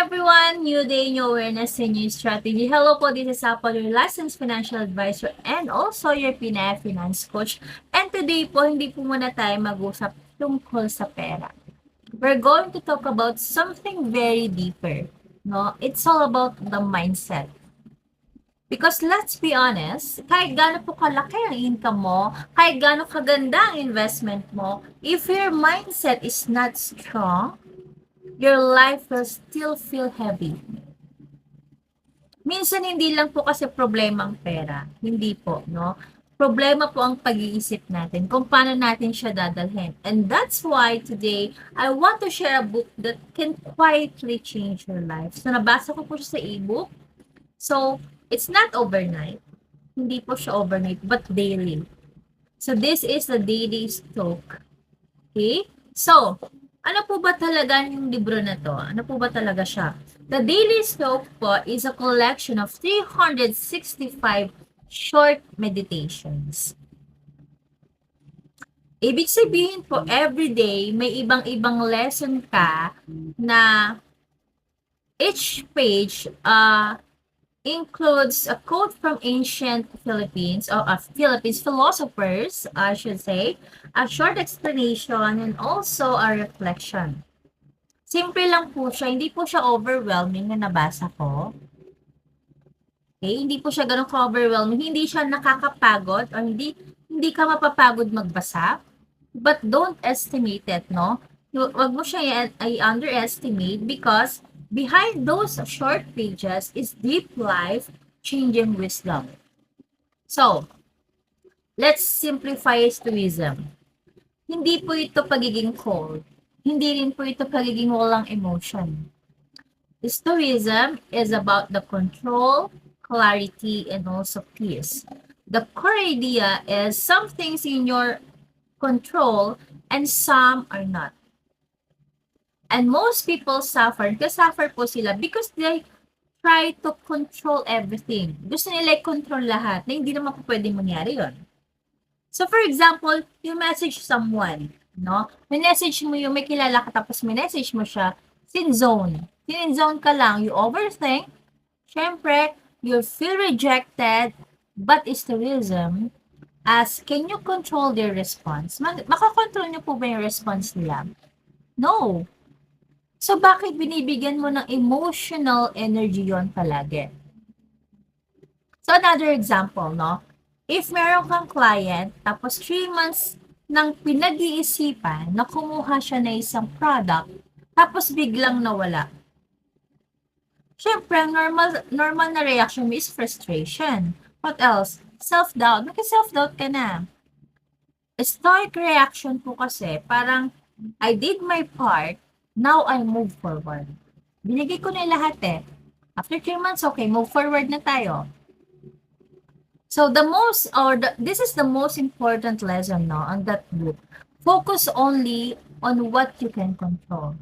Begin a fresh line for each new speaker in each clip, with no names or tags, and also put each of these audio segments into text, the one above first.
everyone! New day, new awareness, and new strategy. Hello po, this is Apple, your licensed financial advisor and also your Pinay Finance Coach. And today po, hindi po muna tayo mag-usap tungkol sa pera. We're going to talk about something very deeper. No? It's all about the mindset. Because let's be honest, kahit gaano po kalaki ang income mo, kahit gaano kaganda ang investment mo, if your mindset is not strong, your life will still feel heavy. Minsan hindi lang po kasi problema ang pera. Hindi po, no? Problema po ang pag-iisip natin kung paano natin siya dadalhin. And that's why today, I want to share a book that can quietly change your life. So, nabasa ko po siya sa ebook. So, it's not overnight. Hindi po siya overnight, but daily. So, this is the Daily Stoic. Okay? So, ano po ba talaga yung libro na to? Ano po ba talaga siya? The Daily Stoic po is a collection of 365 short meditations. Ibig sabihin po, everyday, may ibang-ibang lesson ka na each page includes a quote from ancient Philippines, or Philippines philosophers, I should say, a short explanation, and also a reflection. Simple lang po siya, hindi po siya overwhelming na nabasa ko. Okay, hindi po siya ganun ka-overwhelming, hindi siya nakakapagod, or hindi ka mapapagod magbasa. But don't estimate it, no? Huwag mo siya i-underestimate because behind those short pages is deep life-changing wisdom. So, let's simplify Stoicism. Hindi po ito pagiging cold. Hindi rin po ito pagiging walang emotion. Stoicism is about the control, clarity, and also peace. The core idea is some things in your control and some are not. And most people suffer po sila because they try to control everything. Gusto nila i-control lahat na hindi naman po pwedeng mangyari yon. So, for example, you message someone, no? May-message mo yung may kilala ka tapos may-message mo siya, sin-zone. Sin-zone ka lang, you overthink, syempre, you feel rejected, but Stoicism, as can you control their response? Makakontrol niyo po ba yung response nila? No. So, bakit binibigyan mo ng emotional energy yon palagi? So, another example, no? If meron kang client, tapos 3 months nang pinag-iisipan na kumuha siya na isang product, tapos biglang nawala. Siyempre, normal na reaction mo is frustration. What else? Self-doubt. Self-doubt ka na. Stoic reaction po kasi, parang, I did my part, now I move forward. Binigay ko na lahat eh. After 3 months, okay, move forward na tayo. So this is the most important lesson, no, on that book. Focus only on what you can control.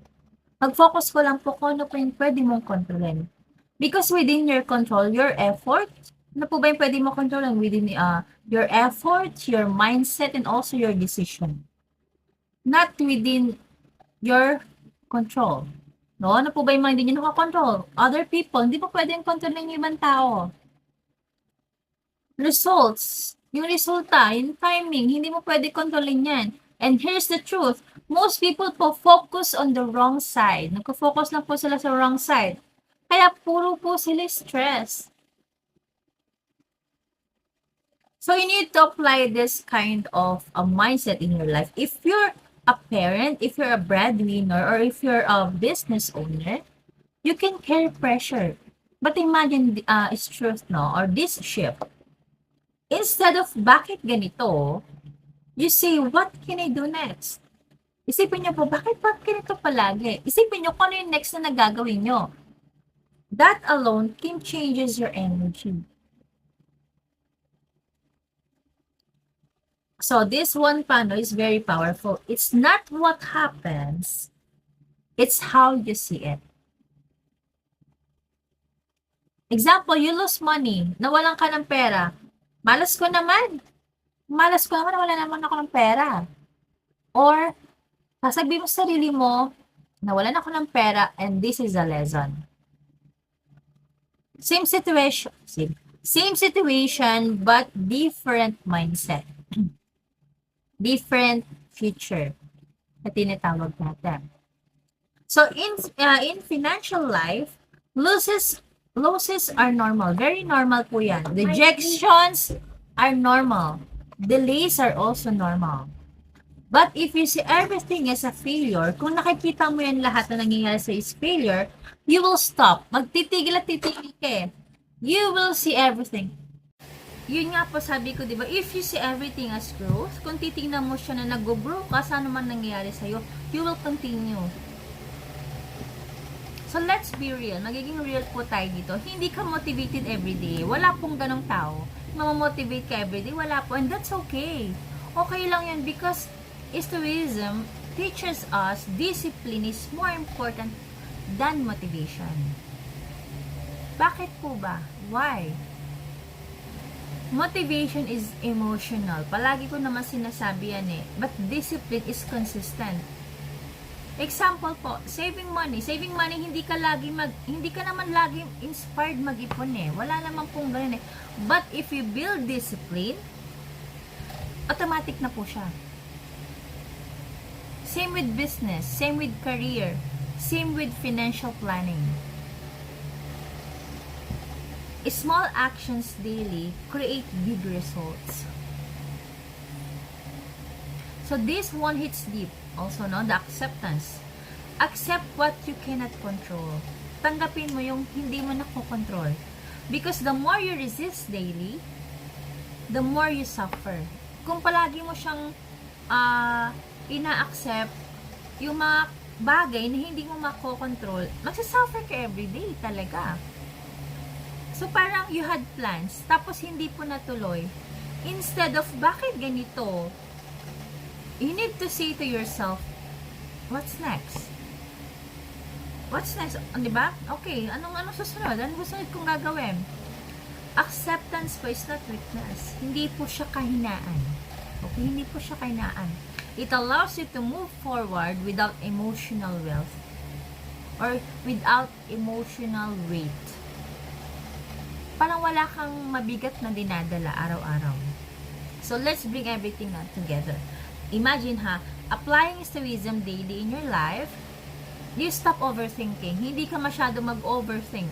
Mag-focus ko lang po kung ano po yung pwede mong kontrolin. Because within your control, your effort, ano po ba yung pwede mong kontrolin? Within your effort, your mindset, and also your decision. Not within your control. No? Ano po ba yung mga hindi nyo nakakontrol? Other people, hindi po pwedeng kontrolin yung ibang tao. Results, yung resulta, yung timing, hindi mo pwede kontrolin yan. And here's the truth, most people po focus on the wrong side. Nagko-focus lang po sila sa wrong side. Kaya puro po sila stress. So you need to apply this kind of a mindset in your life. If you're a parent, if you're a breadwinner, or if you're a business owner, you can carry pressure. But imagine it's truth, no? Or this shift. Instead of bakit ganito, you say, what can I do next? Isipin nyo po, bakit ganito palagi? Isipin nyo kung ano yung next na nagagawin nyo. That alone can changes your energy. So this one paano is very powerful. It's not what happens, it's how you see it. Example, you lose money, nawalan ka ng pera. Malas ko naman, wala naman ako ng pera. Or, sasabihin mo sa sarili mo, nawalan ako ng pera and this is a lesson. Same situation, same situation, but different mindset. Different future na tinatawag natin. So in financial life, losses are normal. Very normal po 'yan. Rejections are normal. Delays are also normal. But if you see everything as a failure, kung nakikita mo yan lahat na nangyayari sa is failure, you will stop. Magtitigil at titigil ka eh. You will see everything. Yun nga po sabi ko, di ba? If you see everything as growth, kung titignan mo siya na nag-grow ka, saan naman nangyayari sa'yo, you will continue. So let's be real. Magiging real po tayo dito. Hindi ka motivated everyday. Wala pong ganong tao. Mamamotivate ka everyday. Wala po. And that's okay. Okay lang yun because Stoicism teaches us discipline is more important than motivation. Bakit po ba? Why? Motivation is emotional. Palagi ko naman sinasabi yan eh. But discipline is consistent. Example po, saving money. Saving money, hindi ka naman lagi inspired mag-ipon eh. Wala naman pong ganun eh. But if you build discipline, automatic na po siya. Same with business, same with career, same with financial planning. Small actions daily create big results. So this one hits deep. Also, no, the acceptance. Accept what you cannot control. Tanggapin mo yung hindi mo nakokontrol. Because the more you resist daily, the more you suffer. Kung palagi mo siyang ina-accept yung mga bagay na hindi mo makokontrol, magsasuffer ka everyday talaga. So parang you had plans, tapos hindi po natuloy. Instead of, bakit ganito? You need to say to yourself, what's next? What's next? Diba? Okay, anong susunod? Anong susunod kong gagawin? Acceptance po is not weakness. Hindi po siya kahinaan. Okay, hindi po siya kahinaan. It allows you to move forward without emotional wealth or without emotional weight. Parang wala kang mabigat na dinadala araw-araw. So let's bring everything together. Imagine applying Stoicism daily in your life, you stop overthinking. Hindi ka masyado mag-overthink,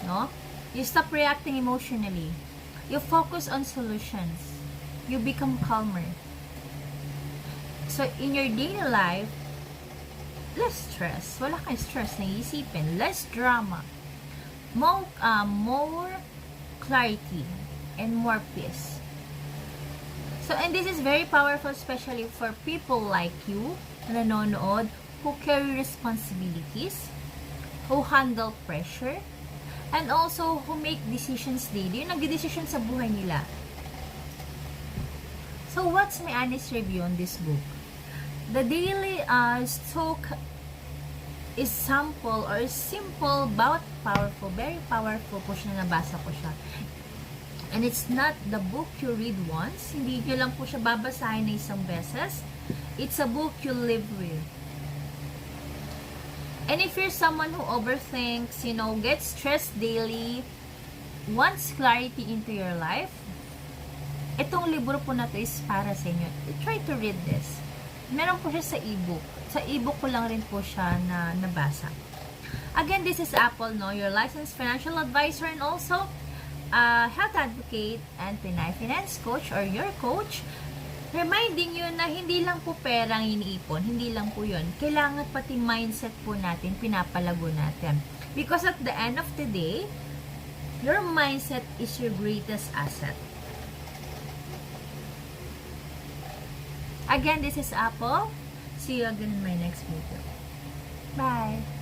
no? You stop reacting emotionally. You focus on solutions. You become calmer. So, in your daily life, less stress. Wala kang stress na iisipin. Less drama. More clarity and more peace. So, and this is very powerful, especially for people like you na nanonood, who carry responsibilities, who handle pressure, and also who make decisions daily. Yung nagde-decision sa buhay nila. So, what's my honest review on this book? The daily Stoic is sample or simple but powerful. Very powerful po siya, nabasa ko siya. And it's not the book you read once. Hindi nyo lang po siya babasahin na isang beses. It's a book you live with. And if you're someone who overthinks, gets stressed daily, wants clarity into your life, itong libro po na to is para sa inyo. Try to read this. Meron po siya sa ebook. Sa ebook ko lang rin po siya na nabasa. Again, this is Apple, no? Your licensed financial advisor and also health advocate and Pinay finance coach or your coach. Reminding you na hindi lang po perang iniipon. Hindi lang po yun. Kailangan pati mindset po natin, pinapalago natin. Because at the end of the day, your mindset is your greatest asset. Again, this is Apple. See you again in my next video. Bye!